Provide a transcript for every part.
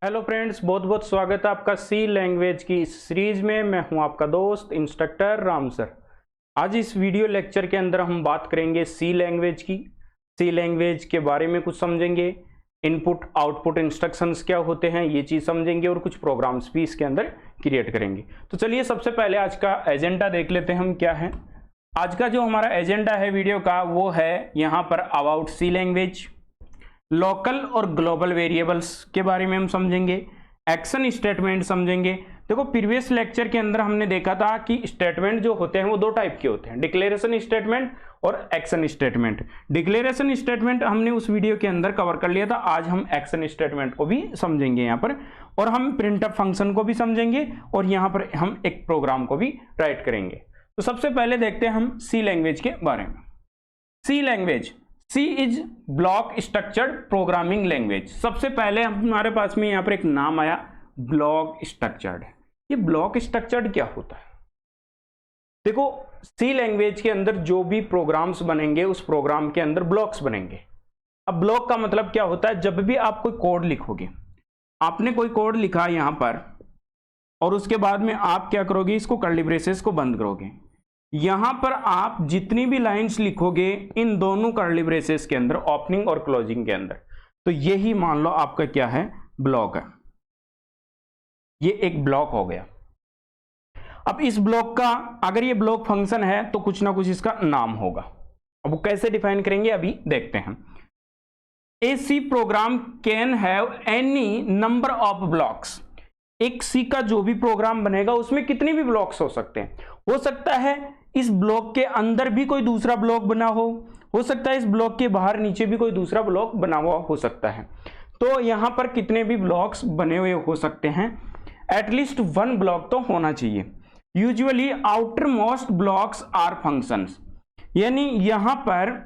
Hello friends, बहुत बहुत स्वागत है आपका सी लैंग्वेज की इस सीरीज में। मैं हूं आपका दोस्त इंस्ट्रक्टर राम सर। आज इस वीडियो लेक्चर के अंदर हम बात करेंगे सी लैंग्वेज की। सी लैंग्वेज के बारे में कुछ समझेंगे, इनपुट आउटपुट इंस्ट्रक्शंस क्या होते हैं ये चीज़ समझेंगे और कुछ प्रोग्राम्स भी इसके अंदर क्रिएट करेंगे। तो चलिए सबसे पहले आज का एजेंडा देख लेते हैं हम क्या है। आज का जो हमारा एजेंडा है वीडियो का वो है यहाँ पर अबाउट सी लैंग्वेज, लोकल और ग्लोबल वेरिएबल्स के बारे में हम समझेंगे, एक्शन स्टेटमेंट समझेंगे। देखो प्रीवियस लेक्चर के अंदर हमने देखा था कि स्टेटमेंट जो होते हैं वो दो टाइप के होते हैं, डिक्लेरेशन स्टेटमेंट और एक्शन स्टेटमेंट। डिक्लेरेशन स्टेटमेंट हमने उस वीडियो के अंदर कवर कर लिया था। आज हम एक्शन स्टेटमेंट को भी समझेंगे यहाँ पर, और हम प्रिंटफ फंक्शन को भी समझेंगे और यहाँ पर हम एक प्रोग्राम को भी राइट करेंगे। तो सबसे पहले देखते हैं हम सी लैंग्वेज के बारे में। C language, C is block structured programming language. सबसे पहले हमारे पास में यहाँ पर एक नाम आया ब्लॉक स्ट्रक्चर्ड। ये ब्लॉक स्ट्रक्चर्ड क्या होता है? देखो सी लैंग्वेज के अंदर जो भी प्रोग्राम्स बनेंगे उस प्रोग्राम के अंदर ब्लॉक्स बनेंगे। अब ब्लॉक का मतलब क्या होता है? जब भी आप कोई कोड लिखोगे, आपने कोई कोड लिखा यहाँ पर और उसके बाद में आप क्या करोगे, इसको कर्ली ब्रेसेस को बंद करोगे। यहां पर आप जितनी भी लाइंस लिखोगे इन दोनों कर्ली ब्रेसेस के अंदर, ओपनिंग और क्लोजिंग के अंदर, तो यही मान लो आपका क्या है, ब्लॉक है। ये एक ब्लॉक हो गया। अब इस ब्लॉक का अगर ये ब्लॉक फंक्शन है तो कुछ ना कुछ इसका नाम होगा। अब वो कैसे डिफाइन करेंगे अभी देखते हैं। A C program can have any number of blocks. एक सी का जो भी प्रोग्राम बनेगा उसमें कितने भी ब्लॉक्स हो सकते हैं। हो सकता है इस ब्लॉक के अंदर भी कोई दूसरा ब्लॉक बना हो सकता है इस ब्लॉक के बाहर नीचे भी कोई दूसरा ब्लॉक बना हुआ हो सकता है। तो यहां पर कितने भी ब्लॉक्स बने हुए हो सकते हैं, एटलीस्ट वन ब्लॉक तो होना चाहिए। Usually outermost blocks are functions. यानी यहां पर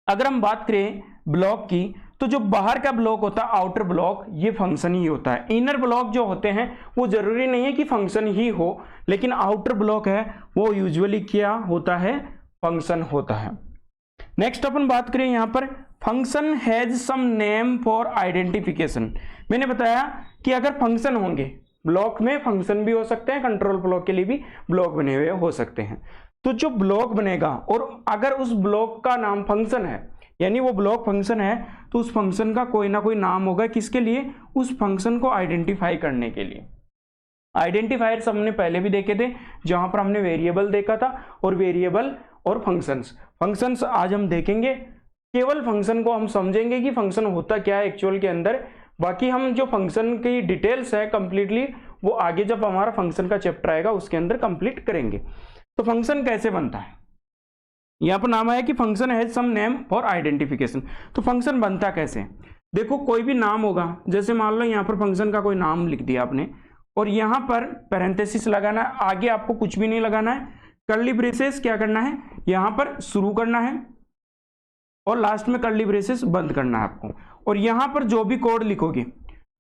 अगर हम बात करें ब्लॉक की, तो जो बाहर का ब्लॉक होता है आउटर ब्लॉक, ये फंक्शन ही होता है। इनर ब्लॉक जो होते हैं वो जरूरी नहीं है कि फंक्शन ही हो, लेकिन आउटर ब्लॉक है वो यूजुअली क्या होता है, फंक्शन होता है। नेक्स्ट अपन बात करें यहां पर, function has some name for identification. मैंने बताया कि अगर फंक्शन होंगे ब्लॉक में, फंक्शन भी हो सकते हैं, कंट्रोल ब्लॉक के लिए भी ब्लॉक बने हुए हो सकते हैं। तो जो ब्लॉक बनेगा और अगर उस ब्लॉक का नाम फंक्शन है, यानी वो ब्लॉक फंक्शन है, तो उस फंक्शन का कोई ना कोई नाम होगा। किसके लिए? उस फंक्शन को आइडेंटिफाई करने के लिए। आइडेंटिफायर्स हमने पहले भी देखे थे, जहां पर हमने वेरिएबल देखा था और वेरिएबल और फंक्शंस आज हम देखेंगे। केवल फंक्शन को हम समझेंगे कि फंक्शन होता क्या है एक्चुअल के अंदर। बाकी हम जो फंक्शन की डिटेल्स है कंप्लीटली वो आगे जब हमारा फंक्शन का चैप्टर आएगा उसके अंदर कंप्लीट करेंगे। तो फंक्शन कैसे बनता है, यहां पर नाम आया कि function has some name for identification. तो फंक्शन बनता कैसे? देखो कोई भी नाम होगा, जैसे मान लो यहां पर फंक्शन का कोई नाम लिख दिया आपने और यहां पर पैरेंथेसिस लगाना है, आगे आपको कुछ भी नहीं लगाना है। कर्ली ब्रेसेस क्या करना है, यहां पर शुरू करना है और लास्ट में कर्ली ब्रेसेस बंद करना है आपको। और यहां पर जो भी कोड लिखोगे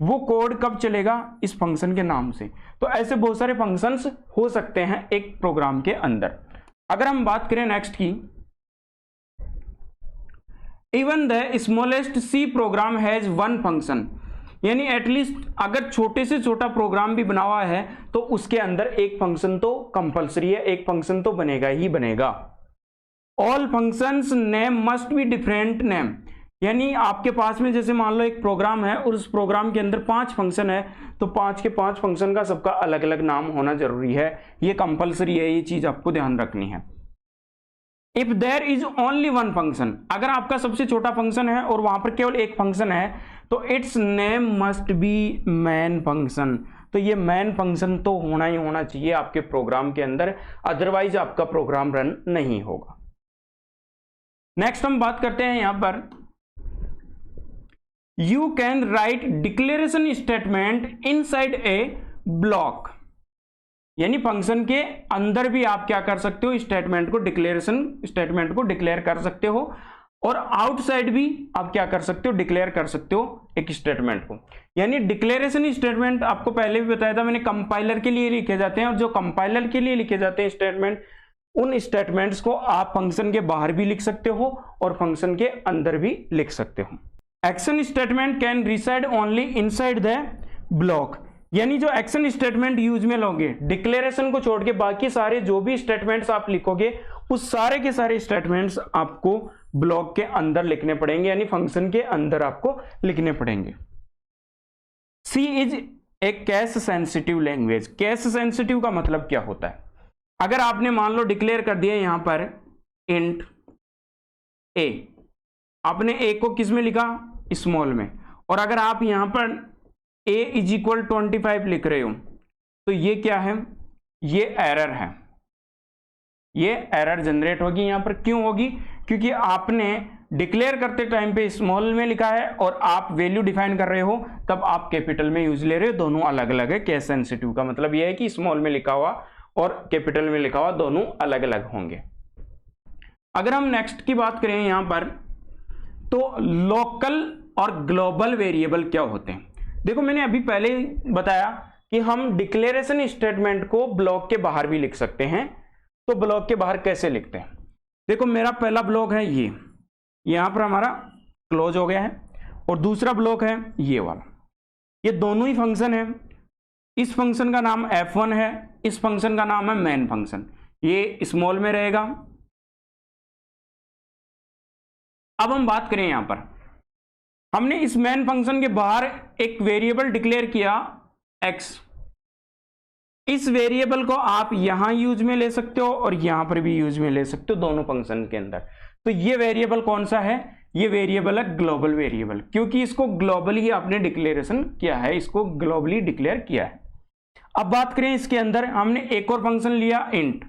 वो कोड कब चलेगा, इस फंक्शन के नाम से। तो ऐसे बहुत सारे फंक्शंस हो सकते हैं एक प्रोग्राम के अंदर। अगर हम बात करें नेक्स्ट की, even the smallest C program has one function. यानी एटलीस्ट अगर छोटे से छोटा प्रोग्राम भी बना हुआ है तो उसके अंदर एक फंक्शन तो कंपलसरी है, एक फंक्शन तो बनेगा ही बनेगा। All functions name must be different name. यानी आपके पास में जैसे मान लो एक प्रोग्राम है और उस प्रोग्राम के अंदर 5 फंक्शन है, तो 5 के 5 फंक्शन का सबका अलग अलग नाम होना जरूरी है। ये कंपलसरी है, ये चीज आपको ध्यान रखनी है। If there is only one function, अगर आपका सबसे छोटा फंक्शन है और वहां पर केवल एक फंक्शन है, तो it's name must be main function. तो ये मैन फंक्शन तो होना ही होना चाहिए आपके प्रोग्राम के अंदर, अदरवाइज आपका प्रोग्राम रन नहीं होगा। नेक्स्ट हम बात करते हैं यहां पर, you can write declaration statement inside a block. यानी फंक्शन के अंदर भी आप क्या कर सकते हो, स्टेटमेंट को, डिक्लेरेशन स्टेटमेंट को डिक्लेयर कर सकते हो, और आउटसाइड भी आप क्या कर सकते हो, डिक्लेयर कर सकते हो एक स्टेटमेंट को। यानी डिक्लेरेशन स्टेटमेंट आपको पहले भी बताया था मैंने, कंपाइलर के लिए लिखे जाते हैं, और जो कंपाइलर के लिए लिखे जाते हैं स्टेटमेंट, उन स्टेटमेंट्स को आप फंक्शन के बाहर भी लिख सकते हो और फंक्शन के अंदर भी लिख सकते हो। Action statement can reside only inside the block, यानी जो एक्शन स्टेटमेंट यूज में लोगे, डिक्लेरेशन को छोड़ के बाकी सारे जो भी स्टेटमेंट्स आप लिखोगे उस सारे के सारे स्टेटमेंट्स आपको ब्लॉक के अंदर लिखने पड़ेंगे, यानी फंक्शन के अंदर आपको लिखने पड़ेंगे। C is a case sensitive language. Case sensitive का मतलब क्या होता है? अगर आपने मान लो डिक्लेयर कर दिया यहां पर इंट ए, आपने ए को किस में लिखा? स्मॉल में, और अगर आप यहां पर a इज इक्वल 25 लिख रहे हो तो ये क्या है? ये एरर है, ये एरर जनरेट होगी यहां पर। क्यों होगी? क्योंकि आपने डिक्लेयर करते टाइम पे स्मॉल में लिखा है और आप वैल्यू डिफाइन कर रहे हो तब आप कैपिटल में यूज ले रहे हो, दोनों अलग अलग है। केस सेंसिटिव का मतलब यह है कि स्मॉल में लिखा हुआ और कैपिटल में लिखा हुआ दोनों अलग अलग होंगे। अगर हम नेक्स्ट की बात करें यहां पर, तो लोकल और ग्लोबल वेरिएबल क्या होते हैं? देखो मैंने अभी पहले बताया कि हम डिक्लेरेशन स्टेटमेंट को ब्लॉक के बाहर भी लिख सकते हैं। तो ब्लॉक के बाहर कैसे लिखते हैं? देखो मेरा पहला ब्लॉक है ये, यहां पर हमारा क्लोज हो गया है, और दूसरा ब्लॉक है ये वाला। ये दोनों ही फंक्शन है। इस फंक्शन का नाम f1 है, इस फंक्शन का नाम है मेन फंक्शन। ये स्मॉल में रहेगा। अब हम बात करें यहां पर, हमने इस मेन फंक्शन के बाहर एक वेरिएबल डिक्लेयर किया x। इस वेरिएबल को आप यहां यूज में ले सकते हो और यहां पर भी यूज में ले सकते हो, दोनों फंक्शन के अंदर। तो ये वेरिएबल कौन सा है? ये वेरिएबल है ग्लोबल वेरिएबल, क्योंकि इसको ग्लोबली आपने डिक्लेरेशन किया है, इसको ग्लोबली डिक्लेयर किया है। अब बात करें इसके अंदर, हमने एक और फंक्शन लिया इंट,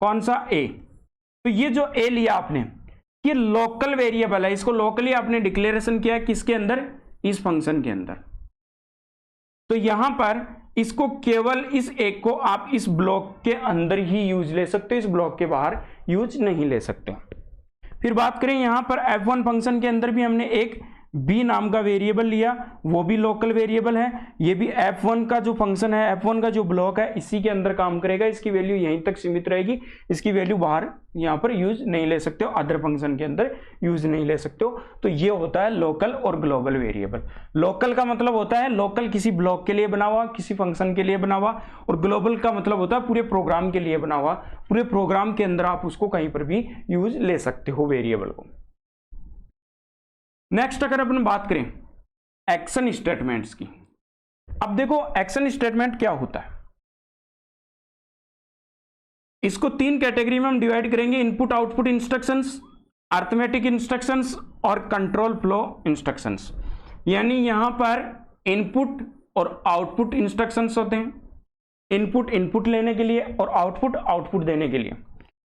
कौन सा? a। तो ये जो a लिया आपने, ये लोकल वेरिएबल है, इसको लोकली आपने डिक्लेरेशन किया है किसके अंदर? इस फंक्शन के अंदर। तो यहां पर इसको केवल इस एक को आप इस ब्लॉक के अंदर ही यूज ले सकते हो, इस ब्लॉक के बाहर यूज नहीं ले सकते। फिर बात करें यहां पर f1 फंक्शन के अंदर भी हमने एक b नाम का वेरिएबल लिया, वो भी लोकल वेरिएबल है। ये भी f1 का जो फंक्शन है, f1 का जो ब्लॉक है, इसी के अंदर काम करेगा। इसकी वैल्यू यहीं तक सीमित रहेगी, इसकी वैल्यू बाहर यहां पर यूज नहीं ले सकते हो, अदर फंक्शन के अंदर यूज नहीं ले सकते हो। तो ये होता है लोकल और ग्लोबल वेरिएबल। लोकल का मतलब होता है लोकल किसी ब्लॉक के लिए बना हुआ, किसी फंक्शन के लिए बना हुआ, और ग्लोबल का मतलब होता है पूरे प्रोग्राम के लिए बना हुआ। पूरे प्रोग्राम के अंदर आप उसको कहीं पर भी यूज ले सकते हो वेरिएबल को। नेक्स्ट अगर अपन बात करें एक्शन स्टेटमेंट्स की, अब देखो एक्शन स्टेटमेंट क्या होता है, इसको तीन कैटेगरी में हम डिवाइड करेंगे: input output instructions, arithmetic instructions और कंट्रोल फ्लो इंस्ट्रक्शंस। यानी यहां पर इनपुट और आउटपुट इंस्ट्रक्शंस होते हैं, इनपुट इनपुट लेने के लिए और आउटपुट आउटपुट देने के लिए।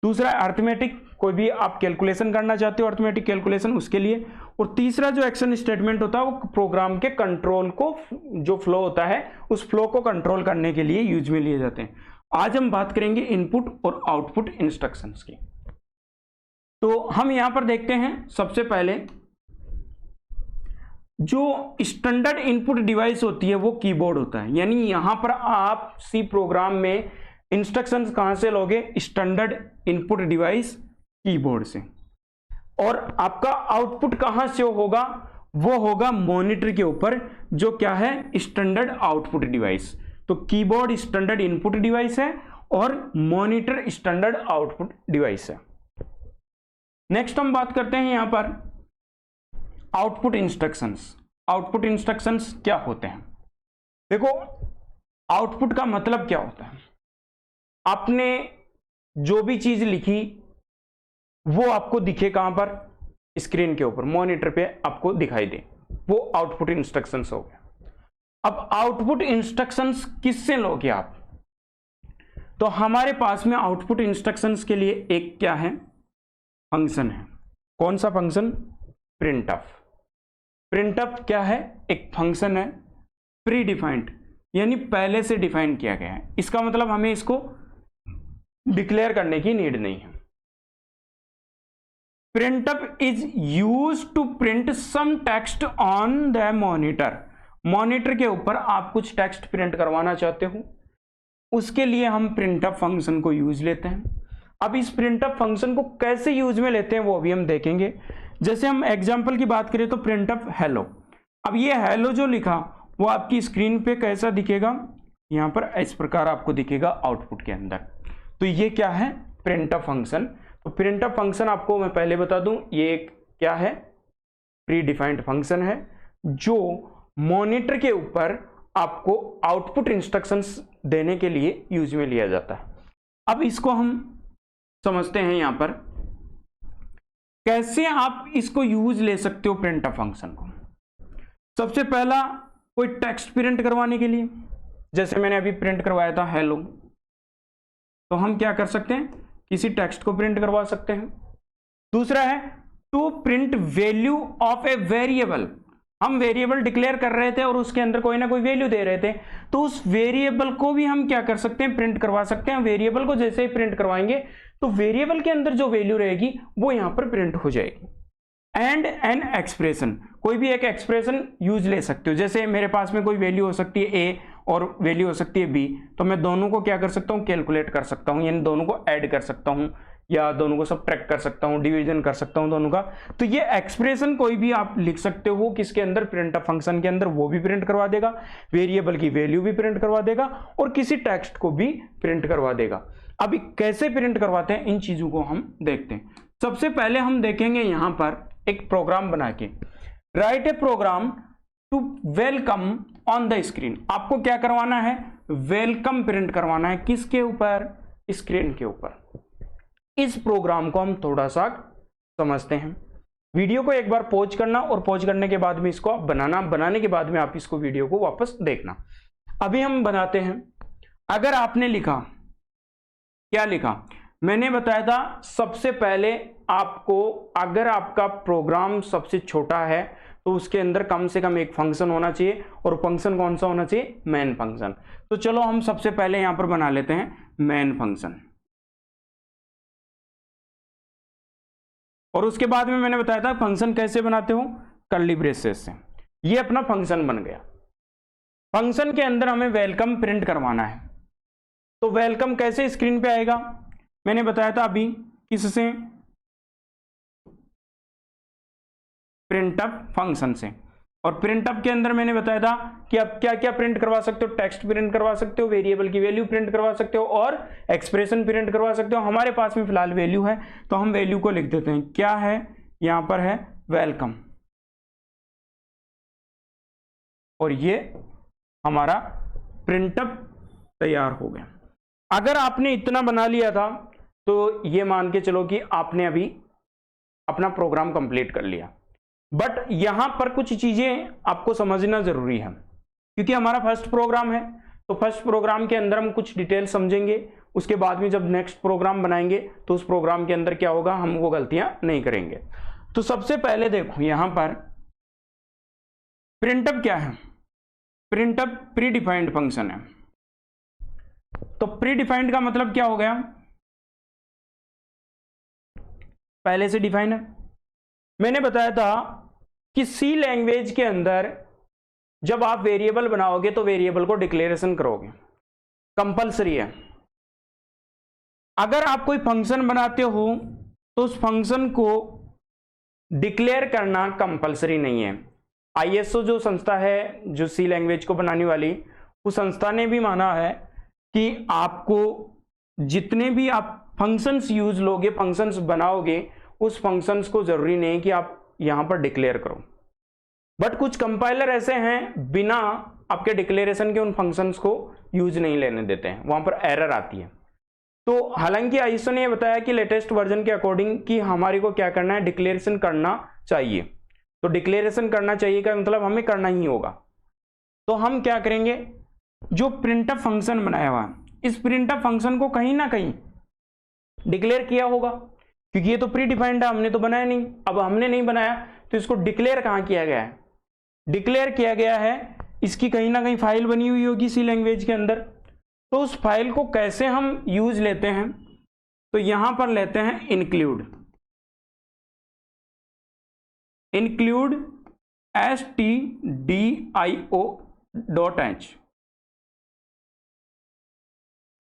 दूसरा अर्थमेटिक, कोई भी आप कैलकुलेशन करना चाहते हो अर्थमेटिक कैलकुलेशन, उसके लिए। और तीसरा जो एक्शन स्टेटमेंट होता है वो प्रोग्राम के कंट्रोल को, जो फ्लो होता है उस फ्लो को कंट्रोल करने के लिए यूज में लिए जाते हैं। आज हम बात करेंगे इनपुट और आउटपुट इंस्ट्रक्शंस की। तो हम यहां पर देखते हैं सबसे पहले जो स्टैंडर्ड इनपुट डिवाइस होती है वो कीबोर्ड होता है। यानी यहां पर आप सी प्रोग्राम में इंस्ट्रक्शंस कहां से लोगे? स्टैंडर्ड इनपुट डिवाइस कीबोर्ड से। और आपका आउटपुट कहां से होगा? वो होगा मॉनिटर के ऊपर, जो क्या है? Standard output device. तो कीबोर्ड स्टैंडर्ड इनपुट डिवाइस है और मॉनिटर स्टैंडर्ड आउटपुट डिवाइस है। नेक्स्ट हम बात करते हैं यहां पर आउटपुट इंस्ट्रक्शंस। आउटपुट इंस्ट्रक्शंस क्या होते हैं? देखो आउटपुट का मतलब क्या होता है? आपने जो भी चीज लिखी वो आपको दिखे कहां पर? स्क्रीन के ऊपर, मॉनिटर पे आपको दिखाई दे, वो आउटपुट इंस्ट्रक्शंस हो गया। अब आउटपुट इंस्ट्रक्शंस किससे लोगे आप? तो हमारे पास में आउटपुट इंस्ट्रक्शंस के लिए एक क्या है? फंक्शन है। कौन सा फंक्शन? प्रिंटफ। प्रिंटफ क्या है? एक फंक्शन है, प्री डिफाइंड, यानी पहले से डिफाइन किया गया है। इसका मतलब हमें इसको डिक्लेयर करने की नीड नहीं है। printf is used to print some text on the monitor। Monitor के ऊपर आप कुछ टेक्स्ट प्रिंट करवाना चाहते हो, उसके लिए हम printf फंक्शन को यूज लेते हैं। अब इस printf फंक्शन को कैसे यूज में लेते हैं वो भी हम देखेंगे। जैसे हम एग्जांपल की बात करें तो printf हेलो, अब ये हेलो जो लिखा वो आपकी स्क्रीन पे कैसा दिखेगा, यहाँ पर इस प्रकार आपको दिखेगा आउटपुट के अंदर। तो ये क्या है, प्रिंटफ फंक्शन। तो प्रिंटफ फंक्शन आपको मैं पहले बता दूं, ये एक क्या है, प्री डिफाइंड फंक्शन है जो मॉनिटर के ऊपर आपको आउटपुट इंस्ट्रक्शंस देने के लिए यूज में लिया जाता है। अब इसको हम समझते हैं यहां पर कैसे आप इसको यूज ले सकते हो प्रिंटफ फंक्शन को। सबसे पहला, कोई टेक्स्ट प्रिंट करवाने के लिए, जैसे मैंने अभी प्रिंट करवाया था हेलो, तो हम क्या कर सकते हैं, किसी टेक्स्ट को प्रिंट करवा सकते हैं। दूसरा है to print value of a variable, हम वेरिएबल डिक्लेयर कर रहे थे और उसके अंदर कोई ना कोई वैल्यू दे रहे थे, तो उस वेरिएबल को भी हम क्या कर सकते हैं, प्रिंट करवा सकते हैं। वेरिएबल को जैसे ही प्रिंट करवाएंगे तो वेरिएबल के अंदर जो वैल्यू रहेगी वो यहां पर प्रिंट हो जाएगी। एंड एन एक्सप्रेशन, कोई भी एक एक्सप्रेशन यूज ले सकते हो, जैसे मेरे पास में कोई वैल्यू हो सकती है ए और वैल्यू हो सकती है बी, तो मैं दोनों को क्या कर सकता हूं, कैलकुलेट कर सकता हूं, यानी दोनों को ऐड कर सकता हूं या दोनों को सबट्रैक्ट कर सकता हूं, डिवीजन कर सकता हूं दोनों का। तो ये एक्सप्रेशन कोई भी आप लिख सकते हो किसके अंदर, प्रिंटफ फंक्शन के अंदर, वो भी प्रिंट करवा देगा, वेरिएबल की वैल्यू भी प्रिंट करवा देगा और किसी टेक्स्ट को भी प्रिंट करवा देगा। अभी कैसे प्रिंट करवाते हैं इन चीजों को हम देखते हैं। सबसे पहले हम देखेंगे यहां पर एक प्रोग्राम बना के, write a program to welcome on the screen. आपको क्या करवाना है, वेलकम प्रिंट करवाना है, किसके ऊपर, स्क्रीन के ऊपर। इस प्रोग्राम को हम थोड़ा सा समझते हैं। वीडियो को एक बार पॉज करना और पॉज करने के बाद में इसको आप बनाने के बाद में आप इसको वीडियो को वापस देखना। अभी हम बनाते हैं। अगर आपने लिखा, क्या लिखा, मैंने बताया था सबसे पहले आपको, अगर आपका प्रोग्राम सबसे छोटा है तो उसके अंदर कम से कम एक फंक्शन होना चाहिए, और फंक्शन कौन सा होना चाहिए, मेन फंक्शन। तो चलो हम सबसे पहले यहां पर बना लेते हैं मेन फंक्शन, और उसके बाद में मैंने बताया था फंक्शन कैसे बनाते हो, कर्ली ब्रेसेस से। ये अपना फंक्शन बन गया। फंक्शन के अंदर हमें वेलकम प्रिंट करवाना है, तो वेलकम कैसे स्क्रीन पे आएगा, मैंने बताया था अभी, किससे, प्रिंटफ फंक्शन से। और प्रिंटफ के अंदर मैंने बताया था कि आप क्या क्या प्रिंट करवा सकते हो, टेक्स्ट प्रिंट करवा सकते हो, वेरिएबल की वैल्यू प्रिंट करवा सकते हो और एक्सप्रेशन प्रिंट करवा सकते हो। हमारे पास में फिलहाल वैल्यू है तो हम वैल्यू को लिख देते हैं, क्या है, यहां पर है वेलकम, और ये हमारा प्रिंटफ तैयार हो गया। अगर आपने इतना बना लिया था तो ये मान के चलो कि आपने अभी अपना प्रोग्राम कंप्लीट कर लिया। बट यहां पर कुछ चीजें आपको समझना जरूरी है, क्योंकि हमारा फर्स्ट प्रोग्राम है, तो फर्स्ट प्रोग्राम के अंदर हम कुछ डिटेल समझेंगे, उसके बाद में जब नेक्स्ट प्रोग्राम बनाएंगे तो उस प्रोग्राम के अंदर क्या होगा, हम वो गलतियां नहीं करेंगे। तो सबसे पहले देखो यहां पर प्रिंटफ क्या है, प्रिंटफ प्री डिफाइंड फंक्शन है। तो प्री डिफाइंड का मतलब क्या हो गया, पहले से डिफाइन है। मैंने बताया था कि सी लैंग्वेज के अंदर जब आप वेरिएबल बनाओगे तो वेरिएबल को डिक्लेरेशन करोगे, कंपलसरी है। अगर आप कोई फंक्शन बनाते हो तो उस फंक्शन को डिक्लेयर करना कंपलसरी नहीं है। आईएसओ जो संस्था है जो सी लैंग्वेज को बनाने वाली, उस संस्था ने भी माना है कि आपको जितने भी आप फंक्शंस यूज लोगे, फंक्शंस बनाओगे, उस फंक्शंस को जरूरी नहीं कि आप यहां पर डिक्लेयर करो। बट कुछ कंपाइलर ऐसे हैं बिना आपके डिक्लेरेशन के उन फंक्शंस को यूज नहीं लेने देते हैं, वहां पर एरर आती है। तो हालांकि आईएसओ ने बताया कि लेटेस्ट वर्जन के अकॉर्डिंग कि हमारे को क्या करना है, डिक्लेरेशन करना चाहिए। तो डिक्लेरेशन करना चाहिए का मतलब हमें करना ही होगा। तो हम क्या करेंगे, जो प्रिंटफ फंक्शन बनाया हुआ है, इस प्रिंटफ फंक्शन को कहीं ना कहीं डिक्लेयर किया होगा, क्योंकि ये तो प्री डिफाइंड है, हमने तो बनाया नहीं। अब हमने नहीं बनाया तो इसको डिक्लेयर कहां किया गया है, डिक्लेयर किया गया है, इसकी कहीं ना कहीं फाइल बनी हुई होगी सी लैंग्वेज के अंदर। तो उस फाइल को कैसे हम यूज लेते हैं, तो यहां पर लेते हैं इंक्लूड, इंक्लूड stdio.h।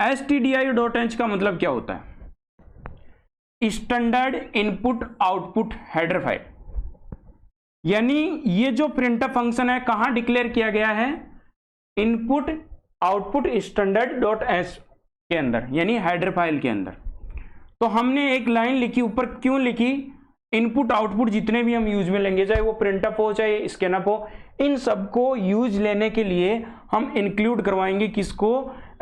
stdio.h का मतलब क्या होता है, standard input output header file. यानी ये जो प्रिंटफ फंक्शन है कहां डिक्लेयर किया गया है, input output standard dot H के अंदर, यानी हेडर फाइल के अंदर। तो हमने एक लाइन लिखी ऊपर, क्यों लिखी, इनपुट आउटपुट जितने भी हम यूज में लेंगे, चाहे वो प्रिंटफ हो चाहे स्कैनअप हो, इन सबको यूज लेने के लिए हम इंक्लूड करवाएंगे किसको,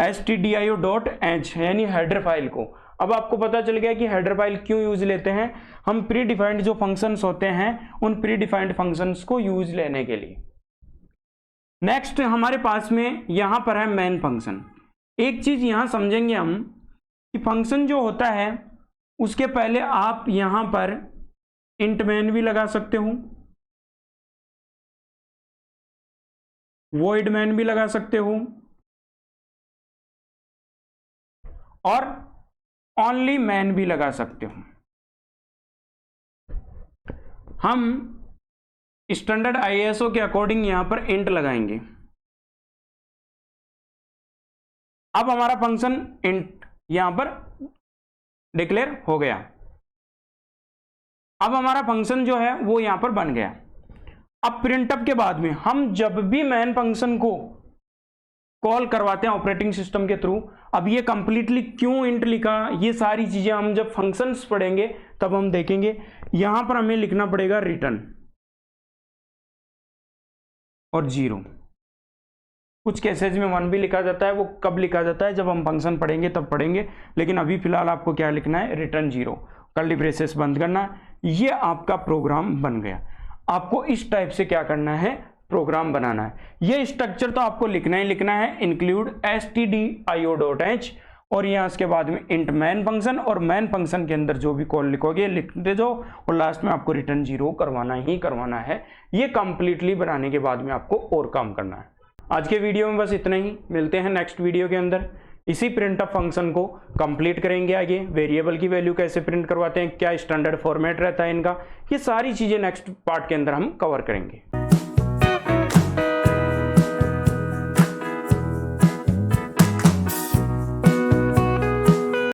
stdio.h यानी हेडर फाइल को। अब आपको पता चल गया कि हेडर फाइल क्यों यूज लेते हैं, हम प्री डिफाइंड जो फंक्शंस होते हैं उन प्री डिफाइंड फंक्शंस को यूज लेने के लिए। नेक्स्ट हमारे पास में यहां पर है मेन फंक्शन। एक चीज यहां समझेंगे हम कि फंक्शन जो होता है उसके पहले आप यहां पर इंट मैन भी लगा सकते हो, वॉइड मैन भी लगा सकते हो और ओनली मैन भी लगा सकते हो। हम स्टैंडर्ड आईएसओ के अकॉर्डिंग यहां पर इंट लगाएंगे। अब हमारा फंक्शन इंट यहां पर डिक्लेयर हो गया। अब हमारा फंक्शन जो है वो यहां पर बन गया। अब प्रिंटअप के बाद में हम जब भी मैन फंक्शन को कॉल करवाते हैं ऑपरेटिंग सिस्टम के थ्रू, अब ये कंप्लीटली क्यों इंट लिखा, ये सारी चीजें हम जब फंक्शंस पढ़ेंगे तब हम देखेंगे। यहां पर हमें लिखना पड़ेगा रिटर्न और 0। कुछ केसेज में 1 भी लिखा जाता है, वो कब लिखा जाता है जब हम फंक्शन पढ़ेंगे तब पढ़ेंगे, लेकिन अभी फिलहाल आपको क्या लिखना है, रिटर्न 0, कर्ली ब्रेसेस बंद करना। ये आपका प्रोग्राम बन गया। आपको इस टाइप से क्या करना है, प्रोग्राम बनाना है। ये स्ट्रक्चर तो आपको लिखना ही लिखना है, इंक्लूड stdio.h और यहाँ इसके बाद में इंट मैन फंक्शन, और मैन फंक्शन के अंदर जो भी कॉल लिखोगे लिखते जाओ और लास्ट में आपको रिटर्न 0 करवाना ही करवाना है। ये कंप्लीटली बनाने के बाद में आपको और काम करना है। आज के वीडियो में बस इतना ही, मिलते हैं नेक्स्ट वीडियो के अंदर। इसी प्रिंटअप फंक्शन को कंप्लीट करेंगे आगे, वेरिएबल की वैल्यू कैसे प्रिंट करवाते हैं, क्या स्टैंडर्ड फॉर्मेट रहता है इनका, ये सारी चीजें नेक्स्ट पार्ट के अंदर हम कवर करेंगे।